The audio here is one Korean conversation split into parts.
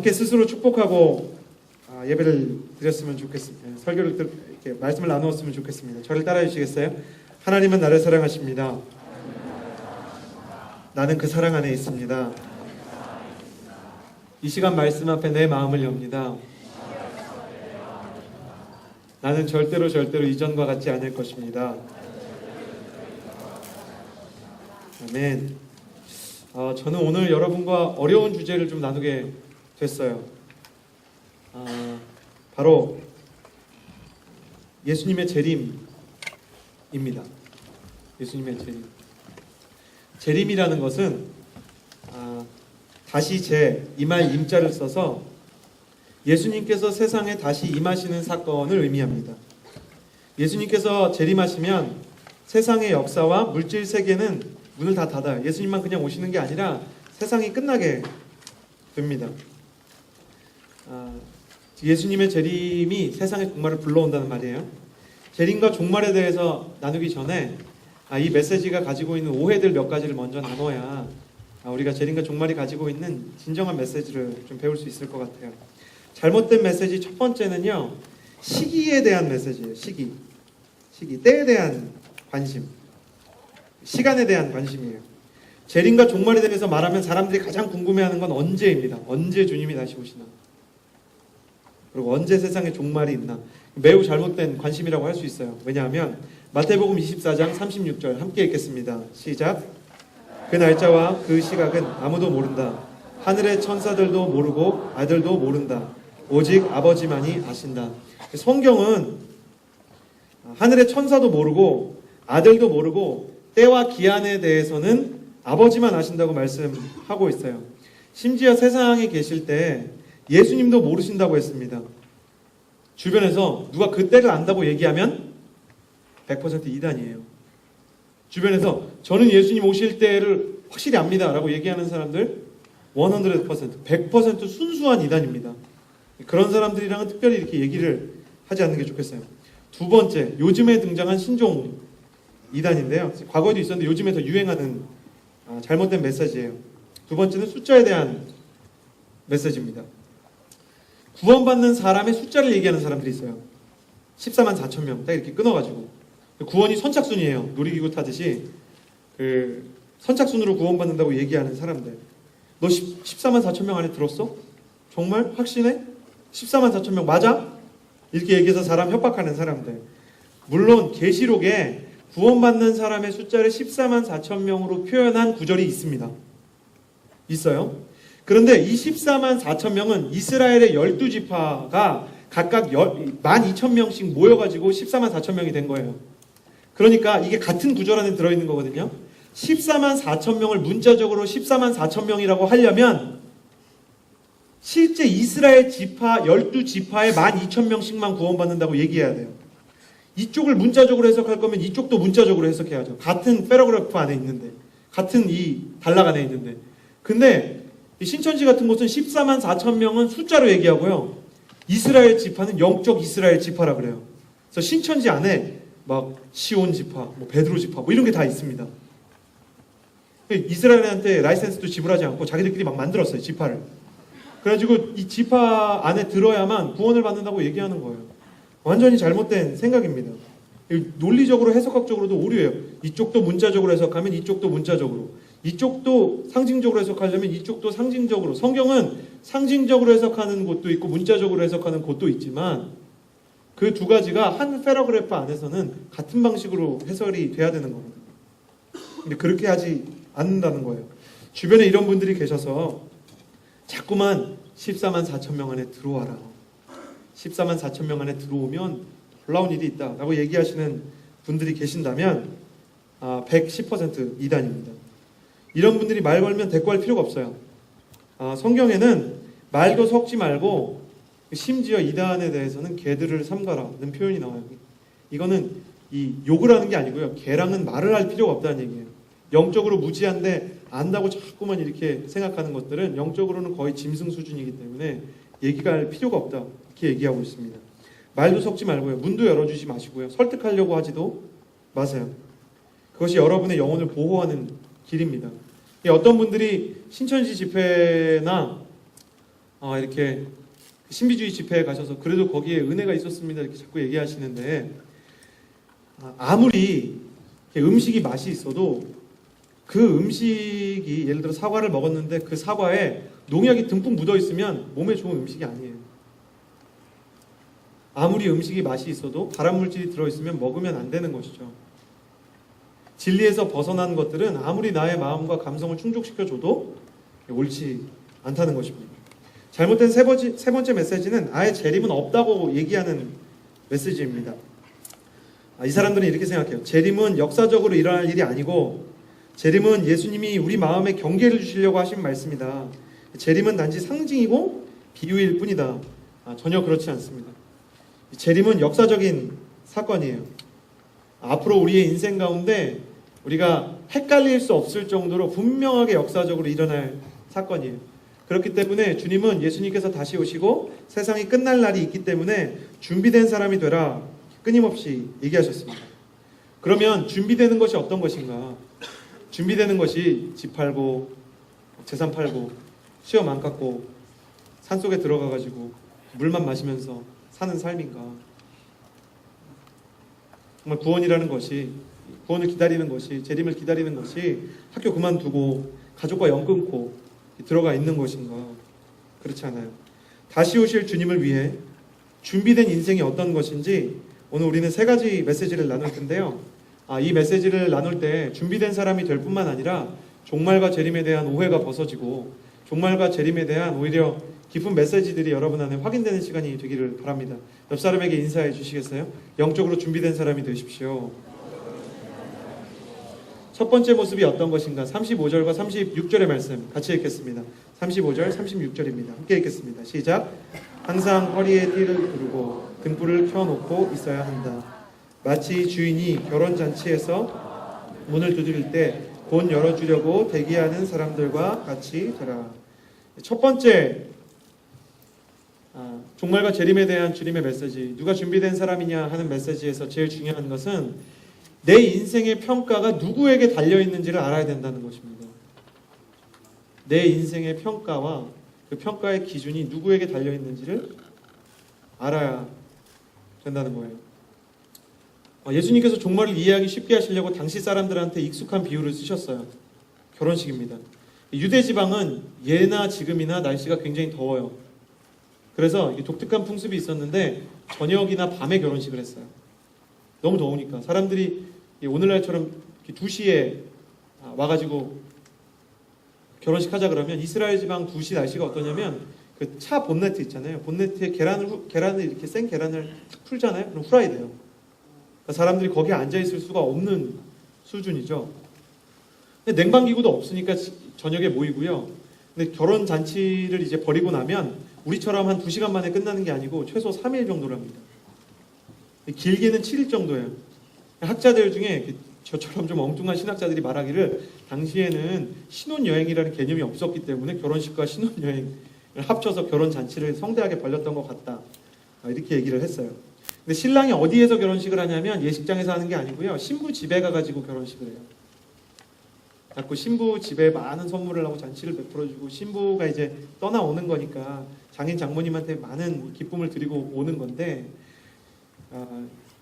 함께 스스로 축복하고 예배를 드렸으면 좋겠습니다. 설교를 이렇게 말씀을 나누었으면 좋겠습니다. 저를 따라해 주시겠어요? 하나님은 나를 사랑하십니다. 나는 그 사랑 안에 있습니다. 이 시간 말씀 앞에 내 마음을 엽니다. 나는 절대로 이전과 같지 않을 것입니다. 아멘. 저는 오늘 여러분과 어려운 주제를 좀 나누게 됐어요. 바로 예수님의 재림입니다. 예수님의 재림. 재림이라는 것은 다시 임할 임자를 써서 예수님께서 세상에 다시 임하시는 사건을 의미합니다. 예수님께서 재림하시면 세상의 역사와 물질 세계는 문을 다 닫아요. 예수님만 그냥 오시는 게 아니라 세상이 끝나게 됩니다. 예수님의 재림이 세상의 종말을 불러온다는 말이에요. 재림과 종말에 대해서 나누기 전에 이 메시지가 가지고 있는 오해들 몇 가지를 먼저 나눠야 우리가 재림과 종말이 가지고 있는 진정한 메시지를 좀 배울 수 있을 것 같아요. 잘못된 메시지 첫 번째는요, 시기에 대한 메시지예요. 시기, 때에 대한 관심, 시간에 대한 관심이에요. 재림과 종말에 대해서 말하면 사람들이 가장 궁금해하는 건 언제입니다. 언제 주님이 다시 오시나, 그리고 언제 세상에 종말이 있나. 매우 잘못된 관심이라고 할 수 있어요. 왜냐하면 마태복음 24장 36절 함께 읽겠습니다. 시작. 그 날짜와 그 시각은 아무도 모른다. 하늘의 천사들도 모르고 아들도 모른다. 오직 아버지만이 아신다. 성경은 하늘의 천사도 모르고 아들도 모르고 때와 기한에 대해서는 아버지만 아신다고 말씀하고 있어요. 심지어 세상에 계실 때 예수님도 모르신다고 했습니다. 주변에서 누가 그 때를 안다고 얘기하면 100% 이단이에요. 주변에서 저는 예수님 오실 때를 확실히 압니다 라고 얘기하는 사람들 100% 순수한 이단입니다. 그런 사람들이랑은 특별히 이렇게 얘기를 하지 않는 게 좋겠어요. 두 번째, 요즘에 등장한 신종 이단인데요. 과거에도 있었는데 요즘에 더 유행하는 잘못된 메시지예요. 두 번째는 숫자에 대한 메시지입니다. 구원받는 사람의 숫자를 얘기하는 사람들이 있어요. 14만 4천 명 딱 이렇게 끊어가지고 구원이 선착순이에요. 놀이기구 타듯이 선착순으로 구원받는다고 얘기하는 사람들. 너 14만 4천 명 안에 들었어? 정말? 확신해? 14만 4천 명 맞아? 이렇게 얘기해서 사람 협박하는 사람들. 물론 계시록에 구원받는 사람의 숫자를 14만 4천 명으로 표현한 구절이 있습니다. 있어요. 그런데 이 14만 4천 명은 이스라엘의 12지파가 각각 12,000명씩 모여가지고 14만 4천 명이 된 거예요. 그러니까 이게 같은 구절 안에 들어있는 거거든요. 14만 4천 명을 문자적으로 14만 4천 명이라고 하려면 실제 이스라엘 지파 12지파의 12,000명씩만 구원받는다고 얘기해야 돼요. 이쪽을 문자적으로 해석할 거면 이쪽도 문자적으로 해석해야죠. 같은 패러그래프 안에 있는데, 같은 이 단락 안에 있는데. 근데 이 신천지 같은 곳은 14만 4천 명은 숫자로 얘기하고요. 이스라엘 지파는 영적 이스라엘 지파라 그래요. 그래서 신천지 안에 막 시온 지파, 뭐 베드로 지파, 뭐 이런 게 다 있습니다. 이스라엘한테 라이센스도 지불하지 않고 자기들끼리 막 만들었어요, 지파를. 그래가지고 이 지파 안에 들어야만 구원을 받는다고 얘기하는 거예요. 완전히 잘못된 생각입니다. 논리적으로 해석학적으로도 오류예요. 이쪽도 문자적으로 해석하면 이쪽도 문자적으로, 이쪽도 상징적으로 해석하려면 이쪽도 상징적으로. 성경은 상징적으로 해석하는 곳도 있고 문자적으로 해석하는 곳도 있지만 그 두 가지가 한 패러그래프 안에서는 같은 방식으로 해설이 돼야 되는 겁니다. 근데 그렇게 하지 않는다는 거예요. 주변에 이런 분들이 계셔서 자꾸만 14만 4천 명 안에 들어와라, 14만 4천 명 안에 들어오면 놀라운 일이 있다 라고 얘기하시는 분들이 계신다면 110% 이단입니다. 이런 분들이 말 걸면 대꾸할 필요가 없어요. 성경에는 말도 섞지 말고 심지어 이단에 대해서는 개들을 삼가라는 표현이 나와요. 이거는 이 욕을 하는 게 아니고요. 개랑은 말을 할 필요가 없다는 얘기예요. 영적으로 무지한데 안다고 자꾸만 이렇게 생각하는 것들은 영적으로는 거의 짐승 수준이기 때문에 얘기가 할 필요가 없다, 이렇게 얘기하고 있습니다. 말도 섞지 말고요. 문도 열어주지 마시고요. 설득하려고 하지도 마세요. 그것이 여러분의 영혼을 보호하는 길입니다. 어떤 분들이 신천지 집회나 이렇게 신비주의 집회에 가셔서 그래도 거기에 은혜가 있었습니다 이렇게 자꾸 얘기하시는데, 아무리 음식이 맛이 있어도 그 음식이, 예를 들어 사과를 먹었는데 그 사과에 농약이 듬뿍 묻어 있으면 몸에 좋은 음식이 아니에요. 아무리 음식이 맛이 있어도 발암물질이 들어있으면 먹으면 안 되는 것이죠. 진리에서 벗어난 것들은 아무리 나의 마음과 감성을 충족시켜줘도 옳지 않다는 것입니다. 잘못된 세 번째 메시지는 아예 재림은 없다고 얘기하는 메시지입니다. 이 사람들은 이렇게 생각해요. 재림은 역사적으로 일어날 일이 아니고 재림은 예수님이 우리 마음에 경계를 주시려고 하신 말씀이다. 재림은 단지 상징이고 비유일 뿐이다. 전혀 그렇지 않습니다. 재림은 역사적인 사건이에요. 앞으로 우리의 인생 가운데 우리가 헷갈릴 수 없을 정도로 분명하게 역사적으로 일어날 사건이에요. 그렇기 때문에 주님은 예수님께서 다시 오시고 세상이 끝날 날이 있기 때문에 준비된 사람이 되라 끊임없이 얘기하셨습니다. 그러면 준비되는 것이 어떤 것인가? 준비되는 것이 집 팔고 재산 팔고 시험 안 깎고 산속에 들어가가지고 물만 마시면서 사는 삶인가? 정말 구원이라는 것이, 구원을 기다리는 것이, 재림을 기다리는 것이 학교 그만두고 가족과 연 끊고 들어가 있는 것인가? 그렇지 않아요. 다시 오실 주님을 위해 준비된 인생이 어떤 것인지 오늘 우리는 세 가지 메시지를 나눌 텐데요. 이 메시지를 나눌 때 준비된 사람이 될 뿐만 아니라 종말과 재림에 대한 오해가 벗어지고 종말과 재림에 대한 오히려 깊은 메시지들이 여러분 안에 확인되는 시간이 되기를 바랍니다. 옆 사람에게 인사해 주시겠어요? 영적으로 준비된 사람이 되십시오. 첫 번째 모습이 어떤 것인가? 35절과 36절의 말씀 같이 읽겠습니다. 35절, 36절입니다. 함께 읽겠습니다. 시작. 항상 허리에 띠를 두르고 등불을 켜놓고 있어야 한다. 마치 주인이 결혼잔치에서 문을 두드릴 때 곧 열어주려고 대기하는 사람들과 같이 되라. 첫 번째, 종말과 재림에 대한 주님의 메시지, 누가 준비된 사람이냐 하는 메시지에서 제일 중요한 것은 내 인생의 평가가 누구에게 달려있는지를 알아야 된다는 것입니다. 내 인생의 평가와 그 평가의 기준이 누구에게 달려있는지를 알아야 된다는 거예요. 예수님께서 종말을 이해하기 쉽게 하시려고 당시 사람들한테 익숙한 비유를 쓰셨어요. 결혼식입니다. 유대 지방은 예나 지금이나 날씨가 굉장히 더워요. 그래서 독특한 풍습이 있었는데 저녁이나 밤에 결혼식을 했어요. 너무 더우니까 사람들이 오늘날처럼 2시에 와가지고 결혼식 하자 그러면 이스라엘 지방 2시 날씨가 어떠냐면 그 차 본네트 있잖아요. 본네트에 계란을 이렇게 생 계란을 탁 풀잖아요. 그럼 후라이 돼요. 그러니까 사람들이 거기에 앉아 있을 수가 없는 수준이죠. 근데 냉방기구도 없으니까 저녁에 모이고요. 근데 결혼 잔치를 이제 벌이고 나면 우리처럼 한 2시간 만에 끝나는 게 아니고 최소 3일 정도랍니다. 길게는 7일 정도예요. 학자들 중에 저처럼 좀 엉뚱한 신학자들이 말하기를 당시에는 신혼여행이라는 개념이 없었기 때문에 결혼식과 신혼여행을 합쳐서 결혼잔치를 성대하게 벌렸던 것 같다. 이렇게 얘기를 했어요. 근데 신랑이 어디에서 결혼식을 하냐면 예식장에서 하는 게 아니고요. 신부 집에 가가지고 결혼식을 해요. 자꾸 신부 집에 많은 선물을 하고 잔치를 베풀어주고 신부가 이제 떠나오는 거니까 장인 장모님한테 많은 기쁨을 드리고 오는 건데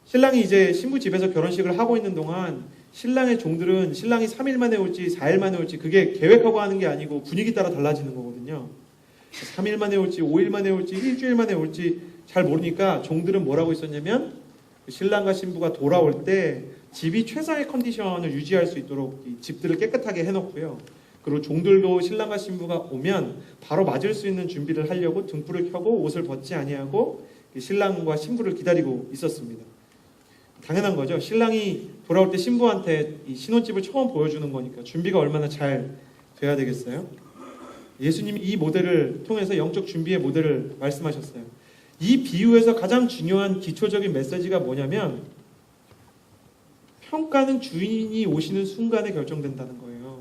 신랑이 이제 신부 집에서 결혼식을 하고 있는 동안 신랑의 종들은 신랑이 3일 만에 올지 4일 만에 올지 그게 계획하고 하는 게 아니고 분위기 따라 달라지는 거거든요. 3일 만에 올지 5일 만에 올지 일주일 만에 올지 잘 모르니까 종들은 뭐라고 있었냐면 신랑과 신부가 돌아올 때 집이 최상의 컨디션을 유지할 수 있도록 이 집들을 깨끗하게 해놓고요. 그리고 종들도 신랑과 신부가 오면 바로 맞을 수 있는 준비를 하려고 등불을 켜고 옷을 벗지 아니하고 신랑과 신부를 기다리고 있었습니다. 당연한 거죠. 신랑이 돌아올 때 신부한테 이 신혼집을 처음 보여주는 거니까 준비가 얼마나 잘 돼야 되겠어요? 예수님이 이 모델을 통해서 영적 준비의 모델을 말씀하셨어요. 이 비유에서 가장 중요한 기초적인 메시지가 뭐냐면 평가는 주인이 오시는 순간에 결정된다는 거예요.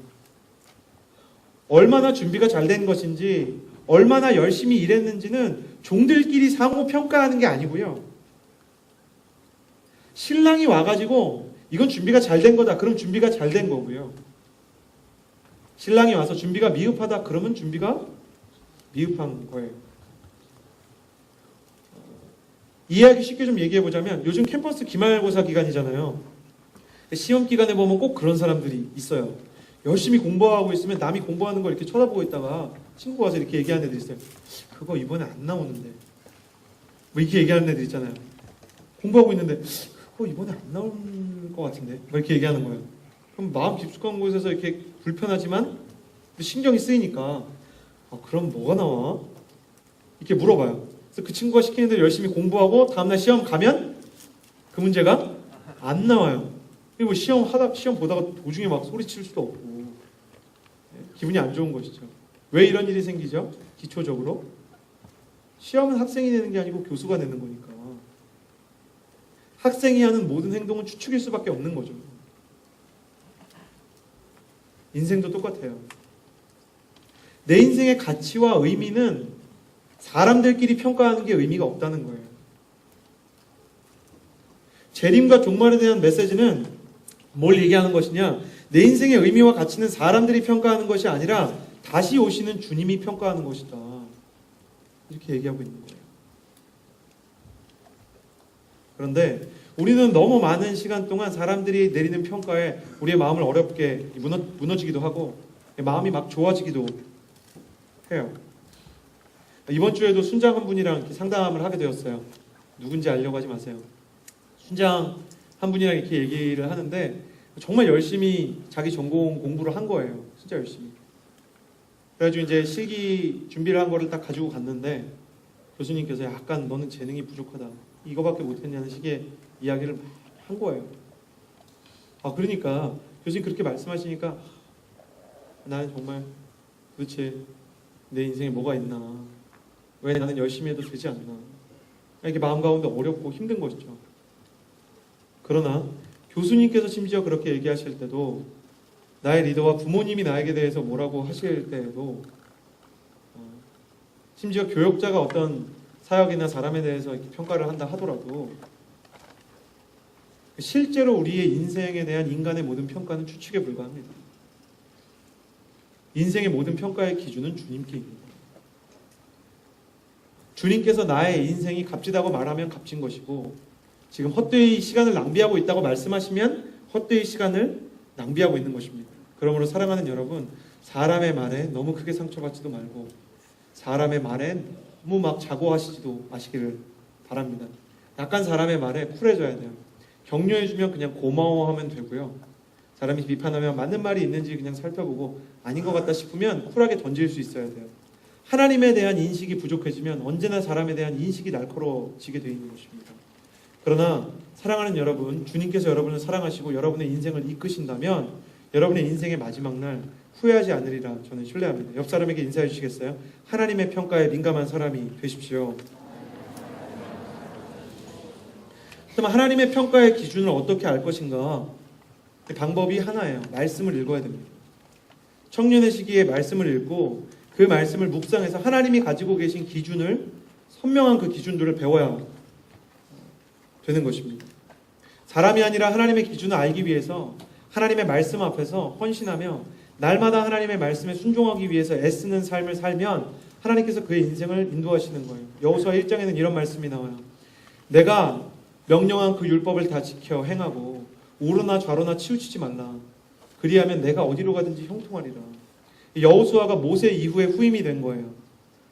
얼마나 준비가 잘 된 것인지 얼마나 열심히 일했는지는 종들끼리 상호 평가하는 게 아니고요. 신랑이 와가지고 이건 준비가 잘 된 거다. 그럼 준비가 잘 된 거고요. 신랑이 와서 준비가 미흡하다. 그러면 준비가 미흡한 거예요. 이해하기 쉽게 좀 얘기해 보자면 요즘 캠퍼스 기말고사 기간이잖아요. 시험 기간에 보면 꼭 그런 사람들이 있어요. 열심히 공부하고 있으면 남이 공부하는 걸 이렇게 쳐다보고 있다가 친구가 와서 이렇게 얘기하는 애들 있어요. 그거 이번에 안 나오는데. 뭐 이렇게 얘기하는 애들 있잖아요. 공부하고 있는데 그거 이번에 안 나올 것 같은데. 뭐 이렇게 얘기하는 거예요. 그럼 마음 깊숙한 곳에서 이렇게 불편하지만 신경이 쓰이니까 그럼 뭐가 나와? 이렇게 물어봐요. 그래서 그 친구가 시키는 대로 열심히 공부하고 다음날 시험 가면 그 문제가 안 나와요. 그리고 시험 보다가 도중에 막 소리칠 수도 없고 기분이 안 좋은 것이죠. 왜 이런 일이 생기죠? 기초적으로 시험은 학생이 내는 게 아니고 교수가 내는 거니까 학생이 하는 모든 행동은 추측일 수밖에 없는 거죠. 인생도 똑같아요. 내 인생의 가치와 의미는 사람들끼리 평가하는 게 의미가 없다는 거예요. 재림과 종말에 대한 메시지는 뭘 얘기하는 것이냐? 내 인생의 의미와 가치는 사람들이 평가하는 것이 아니라 다시 오시는 주님이 평가하는 것이다. 이렇게 얘기하고 있는 거예요. 그런데 우리는 너무 많은 시간 동안 사람들이 내리는 평가에 우리의 마음을 어렵게 무너지기도 하고 마음이 막 좋아지기도 해요. 이번 주에도 순장 한 분이랑 이렇게 상담을 하게 되었어요. 누군지 알려고 하지 마세요. 순장 한 분이랑 이렇게 얘기를 하는데 정말 열심히 자기 전공 공부를 한 거예요. 진짜 열심히. 그래가지고 이제 실기 준비를 한 거를 딱 가지고 갔는데 교수님께서 약간 너는 재능이 부족하다. 이거밖에 못했냐는 식의 이야기를 한 거예요. 그러니까 교수님 그렇게 말씀하시니까 나는 정말 도대체 내 인생에 뭐가 있나. 왜 나는 열심히 해도 되지 않나. 이렇게 마음 가운데 어렵고 힘든 것이죠. 그러나 교수님께서 심지어 그렇게 얘기하실 때도 나의 리더와 부모님이 나에게 대해서 뭐라고 하실 때에도 심지어 교역자가 어떤 사역이나 사람에 대해서 이렇게 평가를 한다 하더라도 실제로 우리의 인생에 대한 인간의 모든 평가는 추측에 불과합니다. 인생의 모든 평가의 기준은 주님께 있습니다. 주님께서 나의 인생이 값지다고 말하면 값진 것이고 지금 헛되이 시간을 낭비하고 있다고 말씀하시면 헛되이 시간을 낭비하고 있는 것입니다. 그러므로 사랑하는 여러분, 사람의 말에 너무 크게 상처받지도 말고 사람의 말에 너무 막 자고하시지도 마시기를 바랍니다. 약간 사람의 말에 쿨해져야 돼요. 격려해주면 그냥 고마워하면 되고요. 사람이 비판하면 맞는 말이 있는지 그냥 살펴보고 아닌 것 같다 싶으면 쿨하게 던질 수 있어야 돼요. 하나님에 대한 인식이 부족해지면 언제나 사람에 대한 인식이 날카로워지게 되어 있는 것입니다. 그러나 사랑하는 여러분, 주님께서 여러분을 사랑하시고 여러분의 인생을 이끄신다면 여러분의 인생의 마지막 날 후회하지 않으리라 저는 신뢰합니다. 옆 사람에게 인사해 주시겠어요? 하나님의 평가에 민감한 사람이 되십시오. 그럼 하나님의 평가의 기준을 어떻게 알 것인가? 그 방법이 하나예요. 말씀을 읽어야 됩니다. 청년의 시기에 말씀을 읽고 그 말씀을 묵상해서 하나님이 가지고 계신 기준을 선명한 그 기준들을 배워야 되는 것입니다. 사람이 아니라 하나님의 기준을 알기 위해서 하나님의 말씀 앞에서 헌신하며 날마다 하나님의 말씀에 순종하기 위해서 애쓰는 삶을 살면 하나님께서 그의 인생을 인도하시는 거예요. 여호수아 1장에는 이런 말씀이 나와요. 내가 명령한 그 율법을 다 지켜 행하고 오르나 좌로나 치우치지 말라. 그리하면 내가 어디로 가든지 형통하리라. 여호수아가 모세 이후에 후임이 된 거예요.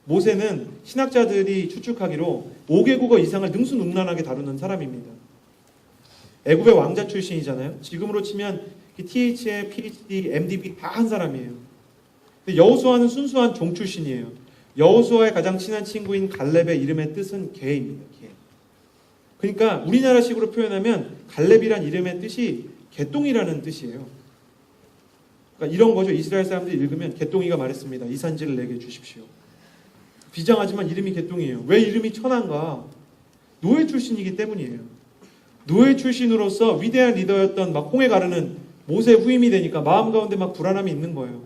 모세는 신학자들이 추측하기로 5개국어 이상을 능수능란하게 다루는 사람입니다. 애굽의 왕자 출신이잖아요. 지금으로 치면 TH에 PhD, MDB 다 한 사람이에요. 근데 여호수아는 순수한 종 출신이에요. 여호수아의 가장 친한 친구인 갈렙의 이름의 뜻은 개입니다. 개. 그러니까 우리나라식으로 표현하면 갈렙이란 이름의 뜻이 개똥이라는 뜻이에요. 그러니까 이런 거죠. 이스라엘 사람들이 읽으면 개똥이가 말했습니다. 이 산지를 내게 주십시오. 비장하지만 이름이 개똥이에요. 왜 이름이 천한가? 노예 출신이기 때문이에요. 노예 출신으로서 위대한 리더였던 막 홍해 가르는 모세의 후임이 되니까 마음 가운데 막 불안함이 있는 거예요.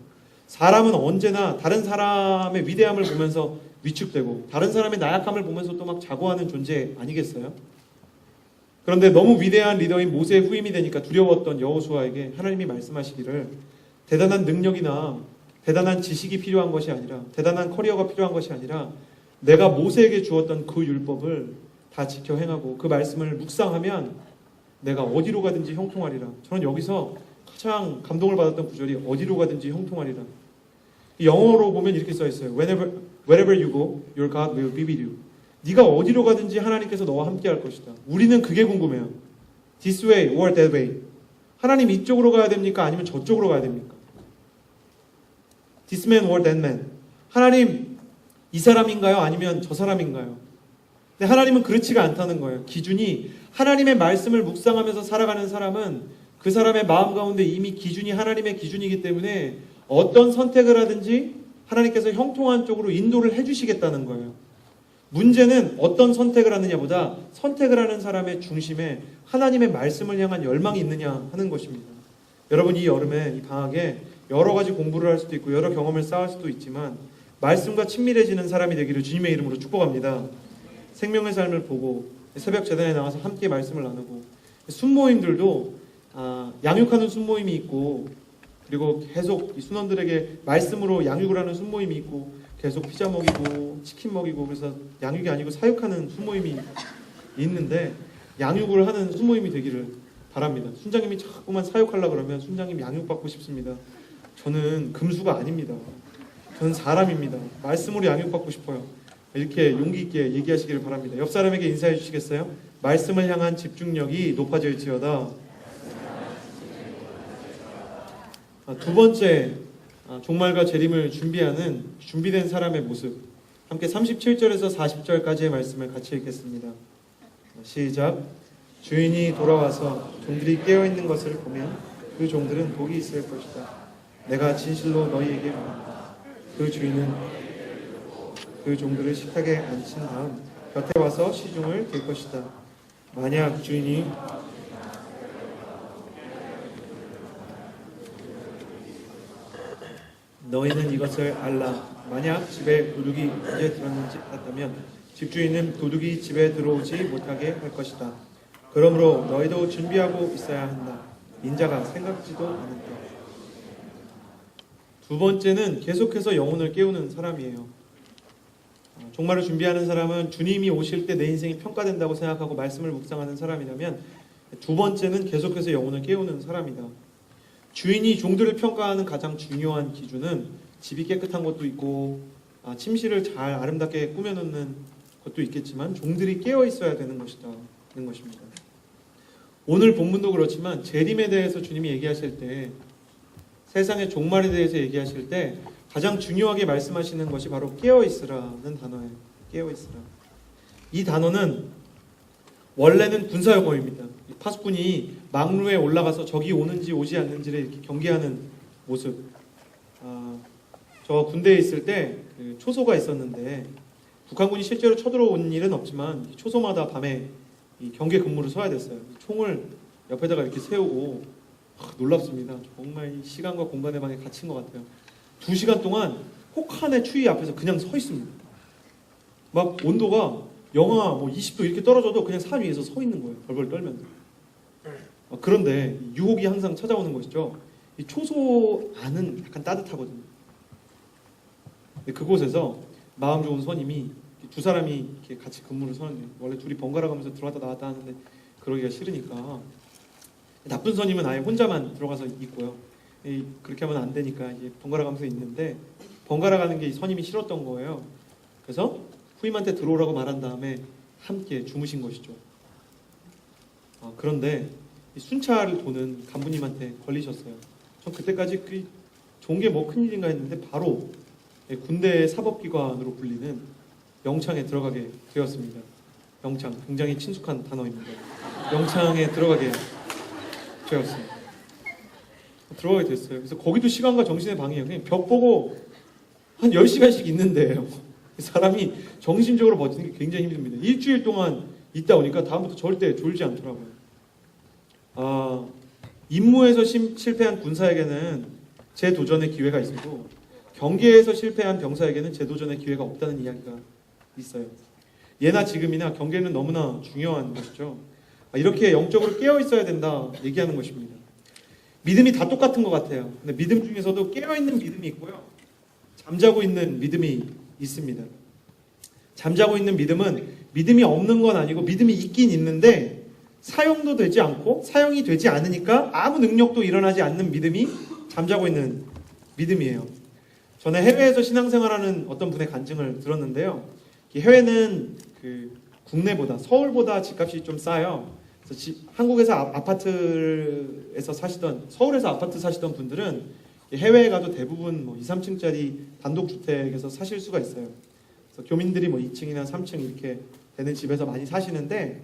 사람은 언제나 다른 사람의 위대함을 보면서 위축되고 다른 사람의 나약함을 보면서 또 막 자고하는 존재 아니겠어요? 그런데 너무 위대한 리더인 모세의 후임이 되니까 두려웠던 여호수아에게 하나님이 말씀하시기를 대단한 능력이나 대단한 지식이 필요한 것이 아니라 대단한 커리어가 필요한 것이 아니라 내가 모세에게 주었던 그 율법을 다 지켜 행하고 그 말씀을 묵상하면 내가 어디로 가든지 형통하리라. 저는 여기서 가장 감동을 받았던 구절이 어디로 가든지 형통하리라. 영어로 보면 이렇게 써 있어요. Wherever you go, your God will be with you. 네가 어디로 가든지 하나님께서 너와 함께 할 것이다. 우리는 그게 궁금해요. This way or that way. 하나님 이쪽으로 가야 됩니까? 아니면 저쪽으로 가야 됩니까? This man or that man. 하나님 이 사람인가요? 아니면 저 사람인가요? 근데 하나님은 그렇지가 않다는 거예요. 기준이 하나님의 말씀을 묵상하면서 살아가는 사람은 그 사람의 마음 가운데 이미 기준이 하나님의 기준이기 때문에 어떤 선택을 하든지 하나님께서 형통한 쪽으로 인도를 해주시겠다는 거예요. 문제는 어떤 선택을 하느냐보다 선택을 하는 사람의 중심에 하나님의 말씀을 향한 열망이 있느냐 하는 것입니다. 여러분 이 여름에 이 방학에 여러 가지 공부를 할 수도 있고 여러 경험을 쌓을 수도 있지만 말씀과 친밀해지는 사람이 되기를 주님의 이름으로 축복합니다. 생명의 삶을 보고 새벽 재단에 나와서 함께 말씀을 나누고 순모임들도 양육하는 순모임이 있고 그리고 계속 이 순원들에게 말씀으로 양육을 하는 순모임이 있고 계속 피자 먹이고 치킨 먹이고 그래서 양육이 아니고 사육하는 순모임이 있는데 양육을 하는 순모임이 되기를 바랍니다. 순장님이 자꾸만 사육하려고 그러면 순장님 양육받고 싶습니다. 저는 금수가 아닙니다. 저는 사람입니다. 말씀으로 양육받고 싶어요. 이렇게 용기 있게 얘기하시기를 바랍니다. 옆 사람에게 인사해 주시겠어요? 말씀을 향한 집중력이 높아질지어다. 두 번째, 종말과 재림을 준비하는 준비된 사람의 모습. 함께 37절에서 40절까지의 말씀을 같이 읽겠습니다. 시작. 주인이 돌아와서 종들이 깨어있는 것을 보면 그 종들은 복이 있을 것이다. 내가 진실로 너희에게 말한다. 그 주인은 그 종들을 식탁에 앉힌 다음 곁에 와서 시중을 들 것이다. 만약 주인이 너희는 이것을 알라. 만약 집에 도둑이 언제 들었는지 알았다면 집주인은 도둑이 집에 들어오지 못하게 할 것이다. 그러므로 너희도 준비하고 있어야 한다. 인자가 생각지도 않을 때. 두 번째는 계속해서 영혼을 깨우는 사람이에요. 종말을 준비하는 사람은 주님이 오실 때 내 인생이 평가된다고 생각하고 말씀을 묵상하는 사람이라면 두 번째는 계속해서 영혼을 깨우는 사람이다. 주인이 종들을 평가하는 가장 중요한 기준은 집이 깨끗한 것도 있고 침실을 잘 아름답게 꾸며놓는 것도 있겠지만 종들이 깨어 있어야 되는 것이다 하는 것입니다. 오늘 본문도 그렇지만 재림에 대해서 주님이 얘기하실 때 세상의 종말에 대해서 얘기하실 때 가장 중요하게 말씀하시는 것이 바로 깨어 있으라는 단어예요. 깨어 있으라. 이 단어는 원래는 군사용어입니다. 파수꾼이 망루에 올라가서 적이 오는지 오지 않는지를 이렇게 경계하는 모습. 저 군대에 있을 때 그 초소가 있었는데 북한군이 실제로 쳐들어온 일은 없지만 초소마다 밤에 이 경계 근무를 서야 됐어요. 총을 옆에다가 이렇게 세우고 놀랍습니다. 정말 이 시간과 공간의 방에 갇힌 것 같아요. 2시간 동안 혹한의 추위 앞에서 그냥 서 있습니다. 막 온도가 영하 20도 이렇게 떨어져도 그냥 산 위에서 서 있는 거예요. 벌벌 떨면서. 그런데 유혹이 항상 찾아오는 것이죠. 이 초소 안은 약간 따뜻하거든요. 근데 그곳에서 마음 좋은 선임이 두 사람이 이렇게 같이 근무를 서는데 원래 둘이 번갈아 가면서 들어왔다 나왔다 하는데 그러기가 싫으니까 나쁜 선임은 아예 혼자만 들어가서 있고요. 그렇게 하면 안 되니까 이제 번갈아 가면서 있는데 번갈아 가는 게 이 선임이 싫었던 거예요. 그래서 후임한테 들어오라고 말한 다음에 함께 주무신 것이죠. 그런데 이 순찰을 도는 간부님한테 걸리셨어요. 전 그때까지 좋은 게 뭐 큰일인가 했는데 바로 군대 사법기관으로 불리는 영창에 들어가게 되었습니다. 영창, 굉장히 친숙한 단어입니다. 영창에 들어가게 되었습니다. 들어가게 됐어요. 그래서 거기도 시간과 정신의 방해예요. 그냥 벽 보고 한 10시간씩 있는데요. 사람이 정신적으로 버티는 게 굉장히 힘듭니다. 일주일 동안 있다 보니까 다음부터 절대 졸지 않더라고요. 임무에서 실패한 군사에게는 재도전의 기회가 있어도 경계에서 실패한 병사에게는 재도전의 기회가 없다는 이야기가 있어요. 예나 지금이나 경계는 너무나 중요한 것이죠. 이렇게 영적으로 깨어 있어야 된다 얘기하는 것입니다. 믿음이 다 똑같은 것 같아요. 근데 믿음 중에서도 깨어있는 믿음이 있고요. 잠자고 있는 믿음이 있습니다. 잠자고 있는 믿음은 믿음이 없는 건 아니고 믿음이 있긴 있는데 사용도 되지 않고 사용이 되지 않으니까 아무 능력도 일어나지 않는 믿음이 잠자고 있는 믿음이에요. 전에 해외에서 신앙생활하는 어떤 분의 간증을 들었는데요. 해외는 국내보다 서울보다 집값이 좀 싸요. 그래서 한국에서 아파트에서 사시던 서울에서 아파트 사시던 분들은 해외에 가도 대부분 2, 3층짜리 단독주택에서 사실 수가 있어요. 그래서 교민들이 2층이나 3층 이렇게 되는 집에서 많이 사시는데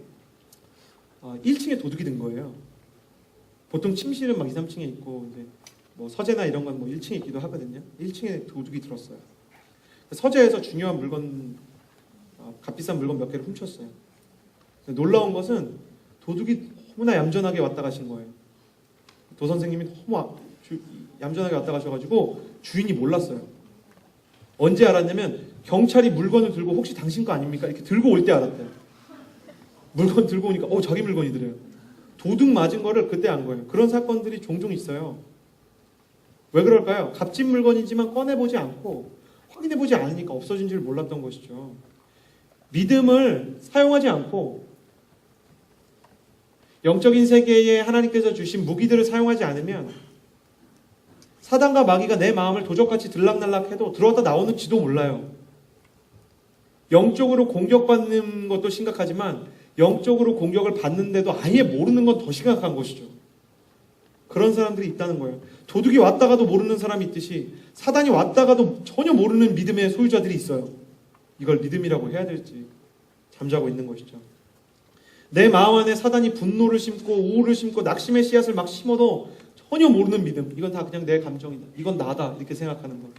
1층에 도둑이 든 거예요. 보통 침실은 2, 3층에 있고 이제 서재나 이런 건 1층에 있기도 하거든요. 1층에 도둑이 들었어요. 서재에서 중요한 물건, 값비싼 물건 몇 개를 훔쳤어요. 놀라운 것은 도둑이 너무나 얌전하게 왔다 가신 거예요. 도 선생님이 너무 얌전하게 왔다 가셔가지고 주인이 몰랐어요. 언제 알았냐면 경찰이 물건을 들고 혹시 당신 거 아닙니까? 이렇게 들고 올 때 알았대요. 물건 들고 오니까 자기 물건이더래요. 도둑 맞은 거를 그때 안 거예요. 그런 사건들이 종종 있어요. 왜 그럴까요? 값진 물건이지만 꺼내보지 않고 확인해보지 않으니까 없어진 줄 몰랐던 것이죠. 믿음을 사용하지 않고 영적인 세계에 하나님께서 주신 무기들을 사용하지 않으면 사단과 마귀가 내 마음을 도적같이 들락날락해도 들어왔다 나오는지도 몰라요. 영적으로 공격받는 것도 심각하지만 영적으로 공격을 받는데도 아예 모르는 건 더 심각한 것이죠. 그런 사람들이 있다는 거예요. 도둑이 왔다가도 모르는 사람이 있듯이 사단이 왔다가도 전혀 모르는 믿음의 소유자들이 있어요. 이걸 믿음이라고 해야 될지 잠자고 있는 것이죠. 내 마음 안에 사단이 분노를 심고 우울을 심고 낙심의 씨앗을 막 심어도 전혀 모르는 믿음. 이건 다 그냥 내 감정이다. 이건 나다. 이렇게 생각하는 것.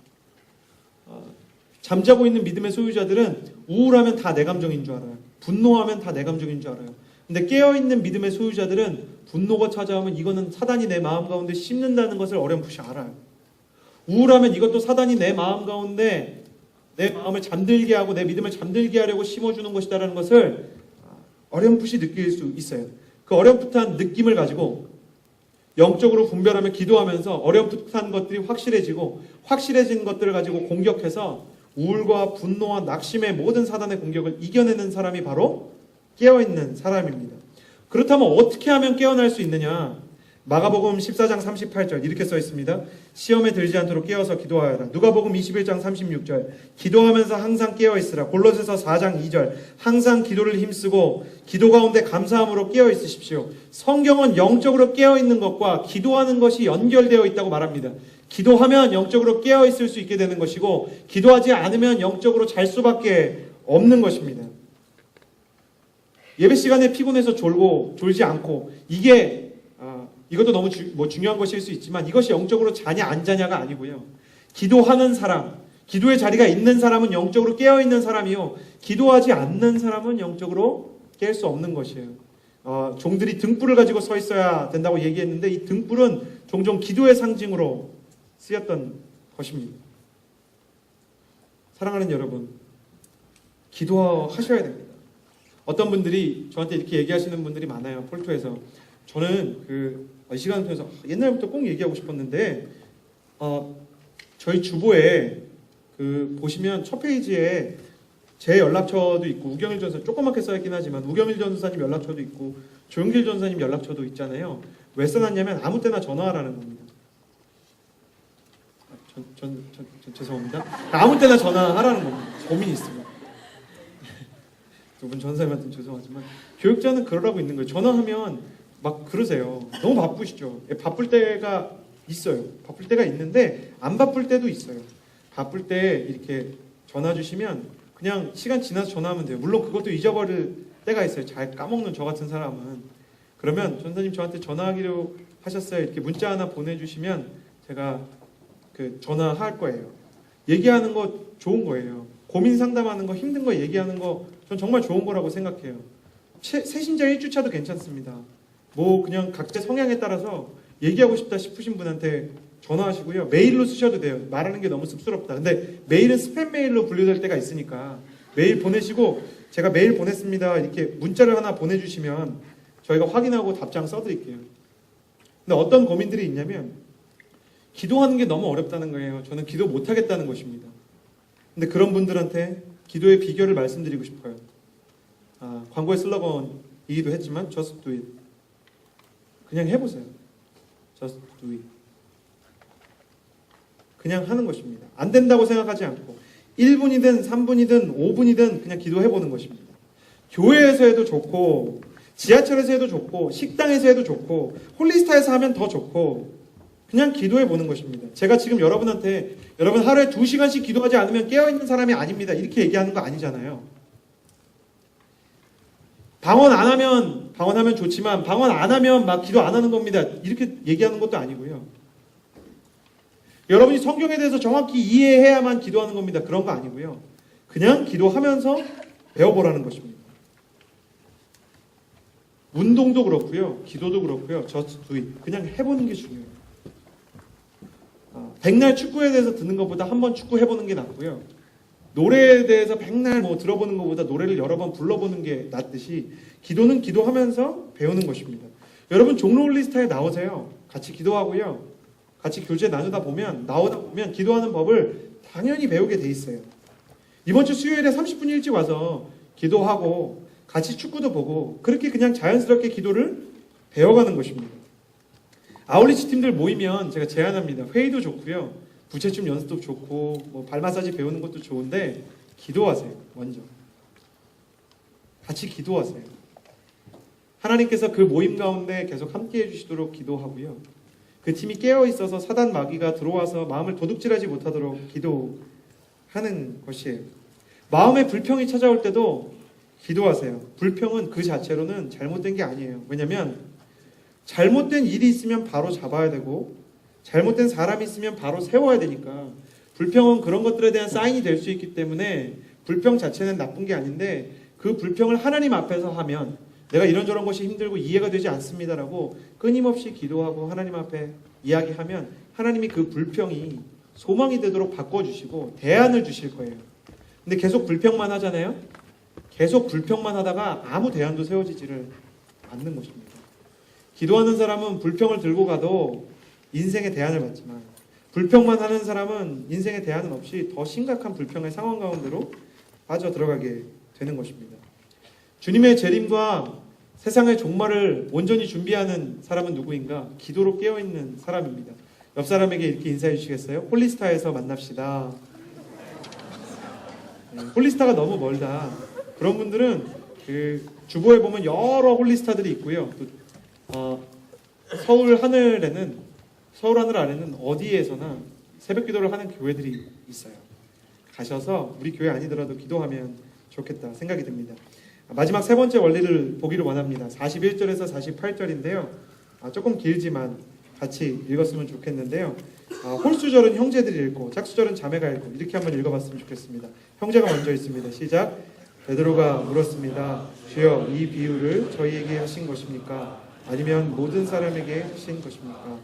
잠자고 있는 믿음의 소유자들은 우울하면 다 내 감정인 줄 알아요. 분노하면 다 내 감정인 줄 알아요. 근데 깨어있는 믿음의 소유자들은 분노가 찾아오면 이거는 사단이 내 마음 가운데 심는다는 것을 어렴풋이 알아요. 우울하면 이것도 사단이 내 마음 가운데 내 마음을 잠들게 하고 내 믿음을 잠들게 하려고 심어주는 것이다라는 것을 어렴풋이 느낄 수 있어요. 그 어렴풋한 느낌을 가지고 영적으로 분별하며 기도하면서 어렴풋한 것들이 확실해지고 확실해진 것들을 가지고 공격해서 우울과 분노와 낙심의 모든 사단의 공격을 이겨내는 사람이 바로 깨어있는 사람입니다. 그렇다면 어떻게 하면 깨어날 수 있느냐? 마가복음 14장 38절 이렇게 써 있습니다. 시험에 들지 않도록 깨어서 기도하여라. 누가복음 21장 36절 기도하면서 항상 깨어있으라. 골로새서 4장 2절 항상 기도를 힘쓰고 기도 가운데 감사함으로 깨어있으십시오. 성경은 영적으로 깨어있는 것과 기도하는 것이 연결되어 있다고 말합니다. 기도하면 영적으로 깨어있을 수 있게 되는 것이고 기도하지 않으면 영적으로 잘 수밖에 없는 것입니다. 예배 시간에 피곤해서 졸지 않고 이것도 너무 중요한 것일 수 있지만 이것이 영적으로 자냐 안 자냐가 아니고요. 기도하는 사람, 기도의 자리가 있는 사람은 영적으로 깨어있는 사람이요. 기도하지 않는 사람은 영적으로 깰 수 없는 것이에요. 종들이 등불을 가지고 서 있어야 된다고 얘기했는데 이 등불은 종종 기도의 상징으로 쓰였던 것입니다. 사랑하는 여러분, 기도하셔야 됩니다. 어떤 분들이 저한테 이렇게 얘기하시는 분들이 많아요. 폴토에서. 저는 이 시간을 통해서 옛날부터 꼭 얘기하고 싶었는데 저희 주보에 보시면 첫 페이지에 제 연락처도 있고 우경일 전사 조그맣게 써있긴 하지만 우경일 전사님 연락처도 있고 조영길 전사님 연락처도 있잖아요. 왜 써놨냐면 아무 때나 전화하라는 겁니다. 죄송합니다. 아무 때나 전화하라는 겁니다. 고민이 있으면. 두 분 전사님한테는 죄송하지만 교육자는 그러라고 있는 거예요. 전화하면 막 그러세요. 너무 바쁘시죠. 바쁠 때가 있어요. 바쁠 때가 있는데 안 바쁠 때도 있어요. 바쁠 때 이렇게 전화 주시면 그냥 시간 지나서 전화하면 돼요. 물론 그것도 잊어버릴 때가 있어요. 잘 까먹는 저 같은 사람은. 그러면 전사님 저한테 전화하기로 하셨어요. 이렇게 문자 하나 보내주시면 제가 전화할 거예요. 얘기하는 거 좋은 거예요. 고민 상담하는 거 힘든 거 얘기하는 거 전 정말 좋은 거라고 생각해요. 새신자 1주차도 괜찮습니다. 그냥 각자 성향에 따라서 얘기하고 싶다 싶으신 분한테 전화하시고요. 메일로 쓰셔도 돼요. 말하는 게 너무 씁스럽다. 근데 메일은 스팸 메일로 분류될 때가 있으니까 메일 보내시고 제가 메일 보냈습니다. 이렇게 문자를 하나 보내주시면 저희가 확인하고 답장 써드릴게요. 근데 어떤 고민들이 있냐면 기도하는 게 너무 어렵다는 거예요. 저는 기도 못하겠다는 것입니다. 근데 그런 분들한테 기도의 비결을 말씀드리고 싶어요. 광고의 슬로건이기도 했지만 Just do it. 그냥 해보세요. Just do it. 그냥 하는 것입니다. 안 된다고 생각하지 않고 1분이든 3분이든 5분이든 그냥 기도해보는 것입니다. 교회에서 해도 좋고 지하철에서 해도 좋고 식당에서 해도 좋고 홀리스타에서 하면 더 좋고 그냥 기도해보는 것입니다. 제가 지금 여러분한테 여러분 하루에 2시간씩 기도하지 않으면 깨어있는 사람이 아닙니다. 이렇게 얘기하는 거 아니잖아요. 방언하면 좋지만 방언 안 하면 막 기도 안 하는 겁니다. 이렇게 얘기하는 것도 아니고요. 여러분이 성경에 대해서 정확히 이해해야만 기도하는 겁니다. 그런 거 아니고요. 그냥 기도하면서 배워보라는 것입니다. 운동도 그렇고요. 기도도 그렇고요. Just do it. 그냥 해보는 게 중요해요. 백날 축구에 대해서 듣는 것보다 한번 축구 해보는 게 낫고요. 노래에 대해서 백날 들어보는 것보다 노래를 여러 번 불러보는 게 낫듯이 기도는 기도하면서 배우는 것입니다. 여러분 종로 홀리스타에 나오세요. 같이 기도하고요. 같이 교제 나누다 보면 기도하는 법을 당연히 배우게 돼 있어요. 이번 주 수요일에 30분 일찍 와서 기도하고 같이 축구도 보고 그렇게 그냥 자연스럽게 기도를 배워가는 것입니다. 아울리치 팀들 모이면 제가 제안합니다. 회의도 좋고요. 부채춤 연습도 좋고 발 마사지 배우는 것도 좋은데 기도하세요. 먼저. 같이 기도하세요. 하나님께서 그 모임 가운데 계속 함께 해주시도록 기도하고요. 그 팀이 깨어있어서 사단 마귀가 들어와서 마음을 도둑질하지 못하도록 기도하는 것이에요. 마음에 불평이 찾아올 때도 기도하세요. 불평은 그 자체로는 잘못된 게 아니에요. 왜냐하면 잘못된 일이 있으면 바로 잡아야 되고 잘못된 사람이 있으면 바로 세워야 되니까 불평은 그런 것들에 대한 사인이 될 수 있기 때문에 불평 자체는 나쁜 게 아닌데 그 불평을 하나님 앞에서 하면 내가 이런저런 것이 힘들고 이해가 되지 않습니다라고 끊임없이 기도하고 하나님 앞에 이야기하면 하나님이 그 불평이 소망이 되도록 바꿔주시고 대안을 주실 거예요. 근데 계속 불평만 하잖아요. 계속 불평만 하다가 아무 대안도 세워지지를 않는 것입니다. 기도하는 사람은 불평을 들고 가도 인생의 대안을 받지만 불평만 하는 사람은 인생의 대안은 없이 더 심각한 불평의 상황 가운데로 빠져 들어가게 되는 것입니다. 주님의 재림과 세상의 종말을 온전히 준비하는 사람은 누구인가? 기도로 깨어있는 사람입니다. 옆 사람에게 이렇게 인사해 주시겠어요? 홀리스타에서 만납시다. 홀리스타가 너무 멀다. 그런 분들은 그 주보에 보면 여러 홀리스타들이 있고요. 또 서울 하늘 아래는 어디에서나 새벽 기도를 하는 교회들이 있어요. 가셔서 우리 교회 아니더라도 기도하면 좋겠다 생각이 듭니다. 마지막 세 번째 원리를 보기를 원합니다. 41절에서 48절인데요. 조금 길지만 같이 읽었으면 좋겠는데요. 홀수절은 형제들이 읽고 짝수절은 자매가 읽고 이렇게 한번 읽어봤으면 좋겠습니다. 형제가 먼저 읽습니다. 시작. 베드로가 물었습니다. 주여, 이 비유를 저희에게 하신 것입니까? 아니면 모든 사람에게 하신 것입니까?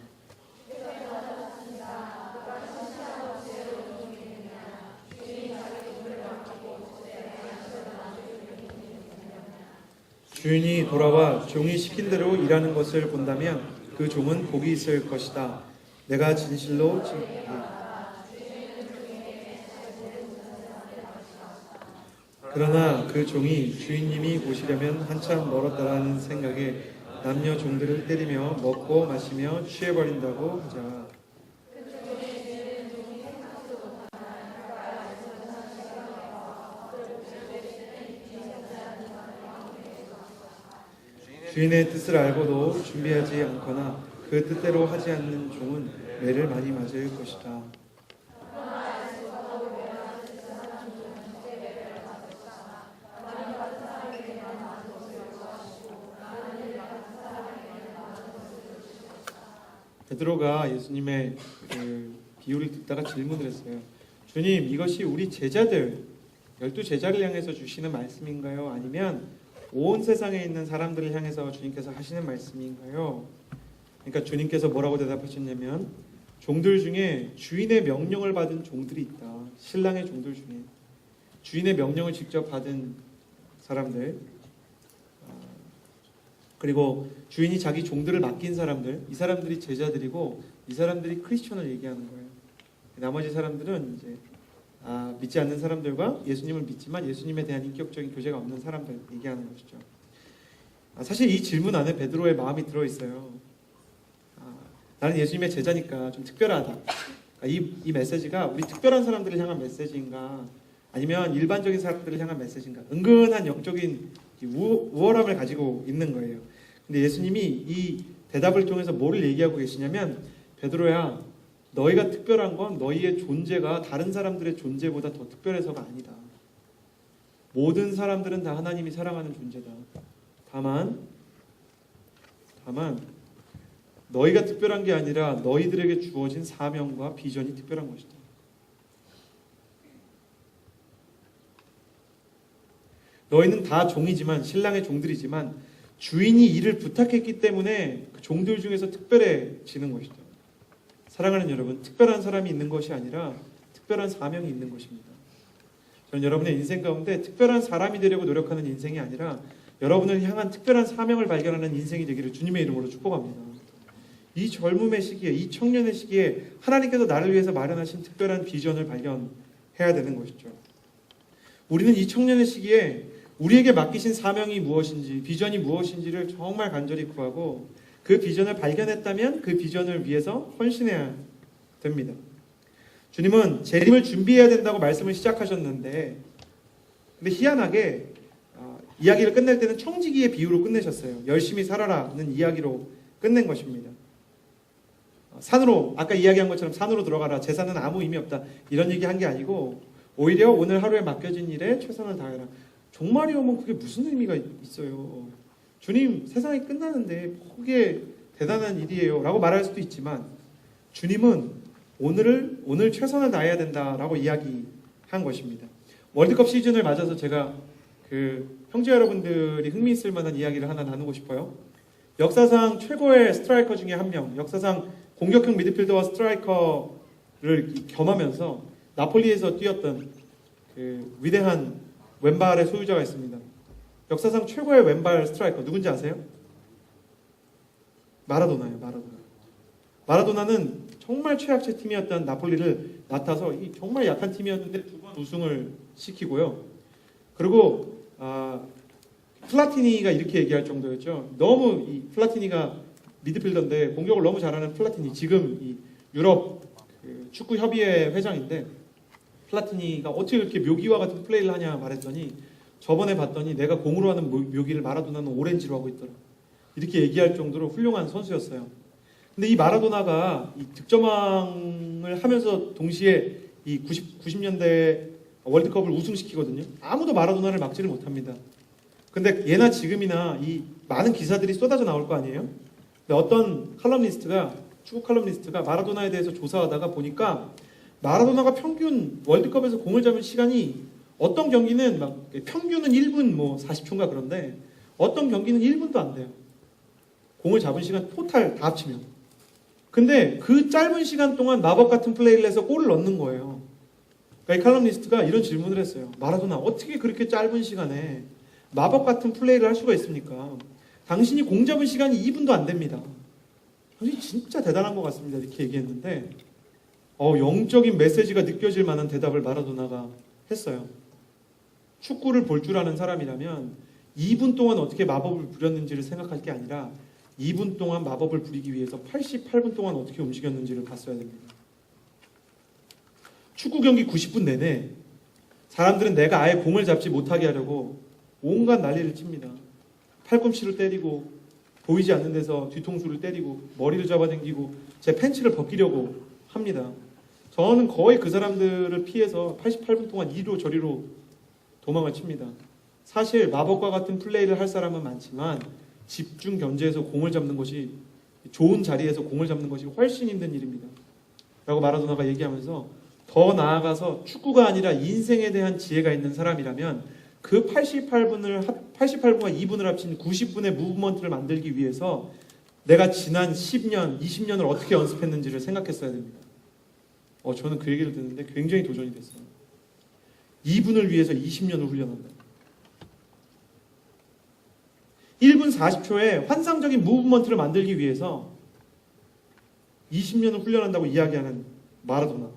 주인이 돌아와 종이 시킨 대로 일하는 것을 본다면 그 종은 복이 있을 것이다. 내가 진실로 그러나 그 종이 주인님이 오시려면 한참 멀었다라는 생각에 남녀 종들을 때리며 먹고 마시며 취해버린다고 하자. 주인의 뜻을 알고도 준비하지 않거나 그 뜻대로 하지 않는 종은 매를 많이 맞을 것이다. 베드로가 예수님의 그 비유를 듣다가 질문을 했어요. 주님, 이것이 우리 제자들 12제자를 향해서 주시는 말씀인가요? 아니면 온 세상에 있는 사람들을 향해서 주님께서 하시는 말씀인가요? 그러니까 주님께서 뭐라고 대답하셨냐면 종들 중에 주인의 명령을 받은 종들이 있다. 신랑의 종들 중에 주인의 명령을 직접 받은 사람들, 그리고 주인이 자기 종들을 맡긴 사람들, 이 사람들이 제자들이고 이 사람들이 크리스천을 얘기하는 거예요. 나머지 사람들은 이제 믿지 않는 사람들과 예수님을 믿지만 예수님에 대한 인격적인 교제가 없는 사람들 얘기하는 것이죠. 사실 이 질문 안에 베드로의 마음이 들어있어요. 나는 예수님의 제자니까 좀 특별하다. 이 메시지가 우리 특별한 사람들을 향한 메시지인가 아니면 일반적인 사람들을 향한 메시지인가, 은근한 영적인 우월함을 가지고 있는 거예요. 근데 예수님이 이 대답을 통해서 뭐를 얘기하고 계시냐면, 베드로야, 너희가 특별한 건 너희의 존재가 다른 사람들의 존재보다 더 특별해서가 아니다. 모든 사람들은 다 하나님이 사랑하는 존재다. 다만 너희가 특별한 게 아니라 너희들에게 주어진 사명과 비전이 특별한 것이다. 너희는 다 종이지만, 신랑의 종들이지만 주인이 이를 부탁했기 때문에 그 종들 중에서 특별해지는 것이다. 사랑하는 여러분, 특별한 사람이 있는 것이 아니라 특별한 사명이 있는 것입니다. 저는 여러분의 인생 가운데 특별한 사람이 되려고 노력하는 인생이 아니라 여러분을 향한 특별한 사명을 발견하는 인생이 되기를 주님의 이름으로 축복합니다. 이 젊음의 시기에, 이 청년의 시기에 하나님께서 나를 위해서 마련하신 특별한 비전을 발견해야 되는 것이죠. 우리는 이 청년의 시기에 우리에게 맡기신 사명이 무엇인지, 비전이 무엇인지를 정말 간절히 구하고 그 비전을 발견했다면 그 비전을 위해서 헌신해야 됩니다. 주님은 재림을 준비해야 된다고 말씀을 시작하셨는데, 근데 희한하게 이야기를 끝낼 때는 청지기의 비유로 끝내셨어요. 열심히 살아라는 이야기로 끝낸 것입니다. 산으로, 아까 이야기한 것처럼 산으로 들어가라, 제사는 아무 의미 없다, 이런 얘기 한 게 아니고 오히려 오늘 하루에 맡겨진 일에 최선을 다해라. 종말이 오면 그게 무슨 의미가 있어요? 주님, 세상이 끝나는데 그게 대단한 일이에요 라고 말할 수도 있지만, 주님은 오늘 최선을 다해야 된다라고 이야기한 것입니다. 월드컵 시즌을 맞아서 제가 형제 여러분들이 흥미있을 만한 이야기를 하나 나누고 싶어요. 역사상 최고의 스트라이커 중에 한 명, 역사상 공격형 미드필더와 스트라이커를 겸하면서 나폴리에서 뛰었던 위대한 왼발의 소유자가 있습니다. 역사상 최고의 왼발 스트라이커 누군지 아세요? 마라도나예요. 마라도나는 정말 최약체 팀이었던 나폴리를 맡아서 정말 약한 팀이었는데 2번 우승을 시키고요. 그리고 플라티니가 이렇게 얘기할 정도였죠. 너무 이 플라티니가 미드필더인데 공격을 너무 잘하는 플라티니, 지금 이 유럽 축구 협의회 회장인데, 플라티니가 어떻게 그렇게 묘기와 같은 플레이를 하냐 말했더니, 저번에 봤더니 내가 공으로 하는 묘기를 마라도나는 오렌지로 하고 있더라, 이렇게 얘기할 정도로 훌륭한 선수였어요. 근데 이 마라도나가 이 득점왕을 하면서 동시에 이 90년대 월드컵을 우승시키거든요. 아무도 마라도나를 막지를 못합니다. 근데 예나 지금이나 이 많은 기사들이 쏟아져 나올 거 아니에요? 근데 어떤 축구 칼럼니스트가 마라도나에 대해서 조사하다가 보니까, 마라도나가 평균 월드컵에서 공을 잡은 시간이 어떤 경기는 막 평균은 1분 40초인가 그런데 어떤 경기는 1분도 안 돼요. 공을 잡은 시간 토탈 다 합치면. 근데 그 짧은 시간 동안 마법 같은 플레이를 해서 골을 넣는 거예요. 그러니까 이 칼럼니스트가 이런 질문을 했어요. 마라도나, 어떻게 그렇게 짧은 시간에 마법 같은 플레이를 할 수가 있습니까? 당신이 공 잡은 시간이 2분도 안 됩니다. 당신이 진짜 대단한 것 같습니다, 이렇게 얘기했는데 영적인 메시지가 느껴질 만한 대답을 마라도나가 했어요. 축구를 볼 줄 아는 사람이라면 2분 동안 어떻게 마법을 부렸는지를 생각할 게 아니라 2분 동안 마법을 부리기 위해서 88분 동안 어떻게 움직였는지를 봤어야 됩니다. 축구 경기 90분 내내 사람들은 내가 아예 공을 잡지 못하게 하려고 온갖 난리를 칩니다. 팔꿈치를 때리고, 보이지 않는 데서 뒤통수를 때리고, 머리를 잡아당기고, 제 팬츠를 벗기려고 합니다. 저는 거의 그 사람들을 피해서 88분 동안 이리로 저리로 도망을 칩니다. 사실 마법과 같은 플레이를 할 사람은 많지만 집중 견제해서 공을 잡는 것이, 좋은 자리에서 공을 잡는 것이 훨씬 힘든 일입니다 라고 마라도나가 얘기하면서, 더 나아가서 축구가 아니라 인생에 대한 지혜가 있는 사람이라면 그 88분과 2분을 합친 90분의 무브먼트를 만들기 위해서 내가 지난 10년, 20년을 어떻게 연습했는지를 생각했어야 됩니다. 저는 그 얘기를 듣는데 굉장히 도전이 됐어요. 2분을 위해서 20년을 훈련한다. 1분 40초에 환상적인 무브먼트를 만들기 위해서 20년을 훈련한다고 이야기하는 마라도나.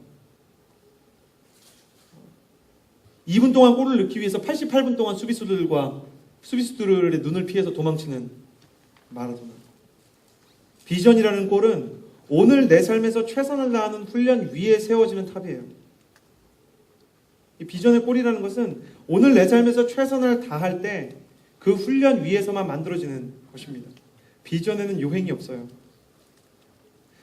2분 동안 골을 넣기 위해서 88분 동안 수비수들의 눈을 피해서 도망치는 마라도나. 비전이라는 골은 오늘 내 삶에서 최선을 다하는 훈련 위에 세워지는 탑이에요. 이 비전의 골이라는 것은 오늘 내 삶에서 최선을 다할 때 그 훈련 위에서만 만들어지는 것입니다. 비전에는 요행이 없어요.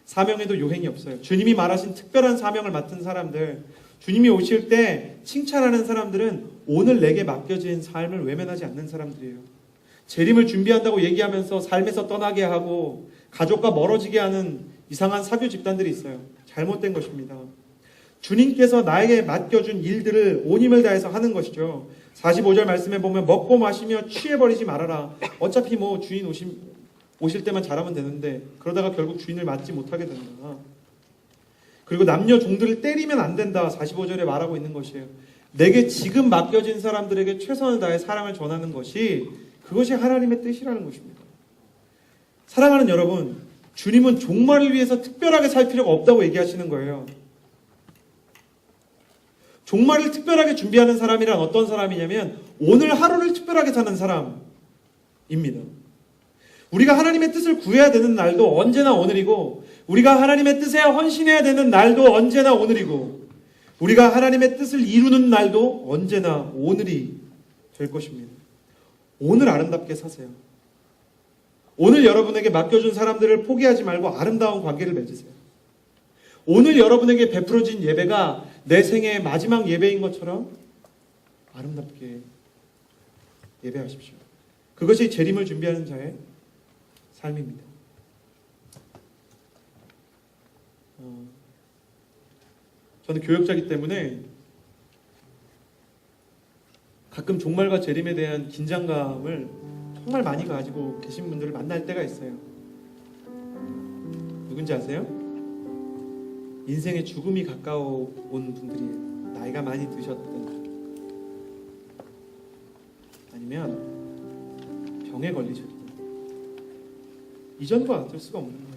사명에도 요행이 없어요. 주님이 말하신 특별한 사명을 맡은 사람들, 주님이 오실 때 칭찬하는 사람들은 오늘 내게 맡겨진 삶을 외면하지 않는 사람들이에요. 재림을 준비한다고 얘기하면서 삶에서 떠나게 하고 가족과 멀어지게 하는 이상한 사교 집단들이 있어요. 잘못된 것입니다. 주님께서 나에게 맡겨준 일들을 온 힘을 다해서 하는 것이죠. 45절 말씀에 보면 먹고 마시며 취해버리지 말아라. 어차피 뭐 주인 오실 때만 잘하면 되는데 그러다가 결국 주인을 맞지 못하게 된다. 그리고 남녀 종들을 때리면 안 된다. 45절에 말하고 있는 것이에요. 내게 지금 맡겨진 사람들에게 최선을 다해 사랑을 전하는 것이 그것이 하나님의 뜻이라는 것입니다. 사랑하는 여러분, 주님은 종말을 위해서 특별하게 살 필요가 없다고 얘기하시는 거예요. 종말을 특별하게 준비하는 사람이란 어떤 사람이냐면 오늘 하루를 특별하게 사는 사람입니다. 우리가 하나님의 뜻을 구해야 되는 날도 언제나 오늘이고 우리가 하나님의 뜻에 헌신해야 되는 날도 언제나 오늘이고 우리가 하나님의 뜻을 이루는 날도 언제나 오늘이 될 것입니다. 오늘 아름답게 사세요. 오늘 여러분에게 맡겨준 사람들을 포기하지 말고 아름다운 관계를 맺으세요. 오늘 여러분에게 베풀어진 예배가 내 생애의 마지막 예배인 것처럼 아름답게 예배하십시오. 그것이 재림을 준비하는 자의 삶입니다. 저는 교역자이기 때문에 가끔 종말과 재림에 대한 긴장감을 정말 많이 가지고 계신 분들을 만날 때가 있어요. 누군지 아세요? 인생의 죽음이 가까워 온 분들이에요. 나이가 많이 드셨든 아니면 병에 걸리셨든 이전과 어쩔 수가 없는 거예요.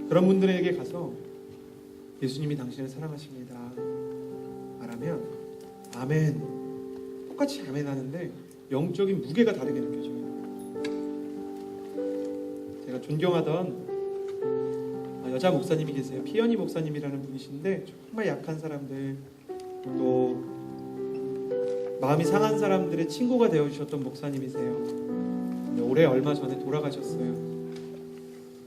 그런 분들에게 가서 예수님이 당신을 사랑하십니다 말하면 아멘, 똑같이 아멘 하는데 영적인 무게가 다르게 느껴져요. 제가 존경하던 여자 목사님이 계세요. 피연이 목사님이라는 분이신데 정말 약한 사람들 또 마음이 상한 사람들의 친구가 되어주셨던 목사님이세요. 근데 올해 얼마 전에 돌아가셨어요.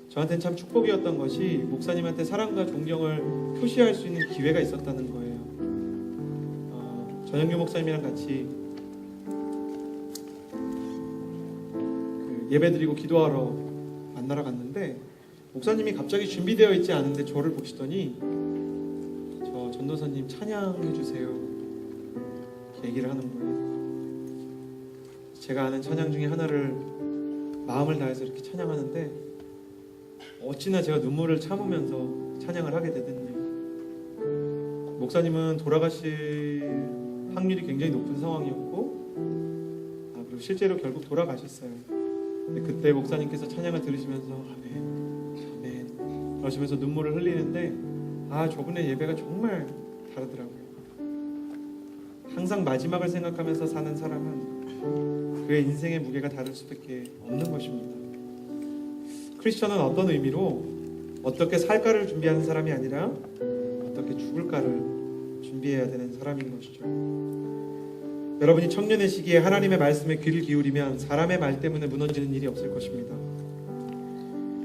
저한테는 참 축복이었던 것이 목사님한테 사랑과 존경을 표시할 수 있는 기회가 있었다는 거예요. 전영규 목사님이랑 같이 예배드리고 기도하러 만나러 갔는데 목사님이 갑자기 준비되어 있지 않은데 저를 보시더니 저 전도사님 찬양해 주세요 이렇게 얘기를 하는 거예요. 제가 아는 찬양 중에 하나를 마음을 다해서 이렇게 찬양하는데 어찌나 제가 눈물을 참으면서 찬양을 하게 되든지. 목사님은 돌아가실 확률이 굉장히 높은 상황이었고 그리고 실제로 결국 돌아가셨어요. 근데 그때 목사님께서 찬양을 들으시면서 아멘 그러시면서 눈물을 흘리는데 저분의 예배가 정말 다르더라고요. 항상 마지막을 생각하면서 사는 사람은 그의 인생의 무게가 다를 수밖에 없는 것입니다. 크리스천은 어떤 의미로 어떻게 살까를 준비하는 사람이 아니라 어떻게 죽을까를 준비해야 되는 사람인 것이죠. 여러분이 청년의 시기에 하나님의 말씀에 귀를 기울이면 사람의 말 때문에 무너지는 일이 없을 것입니다.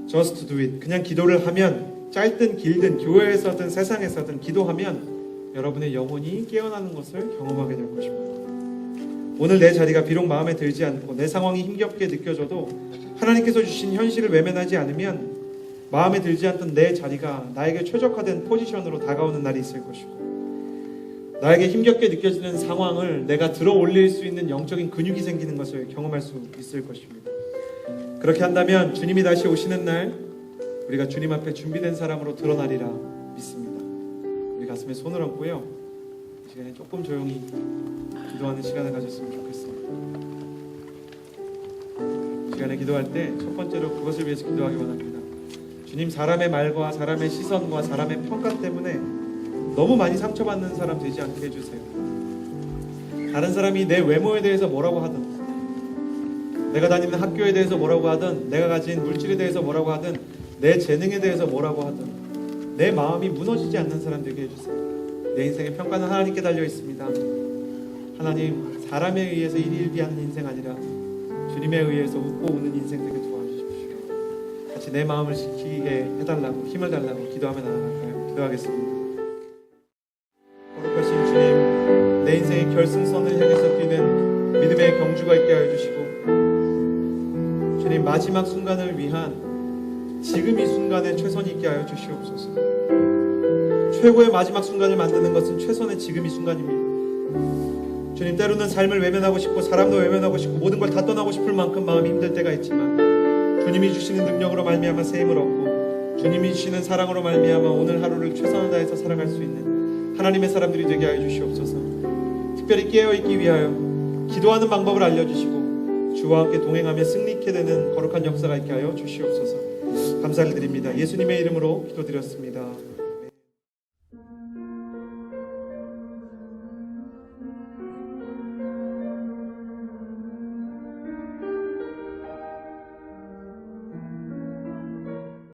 Just do it. 그냥 기도를 하면 짧든 길든 교회에서든 세상에서든 기도하면 여러분의 영혼이 깨어나는 것을 경험하게 될 것입니다. 오늘 내 자리가 비록 마음에 들지 않고 내 상황이 힘겹게 느껴져도 하나님께서 주신 현실을 외면하지 않으면 마음에 들지 않던 내 자리가 나에게 최적화된 포지션으로 다가오는 날이 있을 것이고 나에게 힘겹게 느껴지는 상황을 내가 들어 올릴 수 있는 영적인 근육이 생기는 것을 경험할 수 있을 것입니다. 그렇게 한다면 주님이 다시 오시는 날 우리가 주님 앞에 준비된 사람으로 드러나리라 믿습니다. 우리 가슴에 손을 얹고요. 이 시간에 조금 조용히 기도하는 시간을 가졌으면 좋겠습니다. 이 시간에 기도할 때 첫 번째로 그것을 위해서 기도하기 원합니다. 주님, 사람의 말과 사람의 시선과 사람의 평가 때문에 너무 많이 상처받는 사람 되지 않게 해주세요. 다른 사람이 내 외모에 대해서 뭐라고 하든, 내가 다니는 학교에 대해서 뭐라고 하든, 내가 가진 물질에 대해서 뭐라고 하든, 내 재능에 대해서 뭐라고 하든 내 마음이 무너지지 않는 사람 되게 해주세요. 내 인생의 평가는 하나님께 달려 있습니다. 하나님, 사람에 의해서 일일비하는 인생 아니라 주님에 의해서 웃고 우는 인생 되게 도와주십시오. 같이 내 마음을 지키게 해달라고, 힘을 달라고 기도하며 나아갈까요? 기도하겠습니다. 거룩하신 주님, 내 인생의 결승선을 향해서 뛰는 믿음의 경주가 있게 하여 주시고, 주님, 마지막 순간을 위한 지금 이 순간에 최선이 있게 하여 주시옵소서. 최고의 마지막 순간을 만드는 것은 최선의 지금 이 순간입니다. 주님, 때로는 삶을 외면하고 싶고 사람도 외면하고 싶고 모든 걸 다 떠나고 싶을 만큼 마음이 힘들 때가 있지만, 주님이 주시는 능력으로 말미암아 새 힘을 얻고 주님이 주시는 사랑으로 말미암아 오늘 하루를 최선을 다해서 살아갈 수 있는 하나님의 사람들이 되게 하여 주시옵소서. 특별히 깨어있기 위하여 기도하는 방법을 알려주시고 주와 함께 동행하며 승리케 되는 거룩한 역사가 있게 하여 주시옵소서. 감사를 드립니다. 예수님의 이름으로 기도드렸습니다.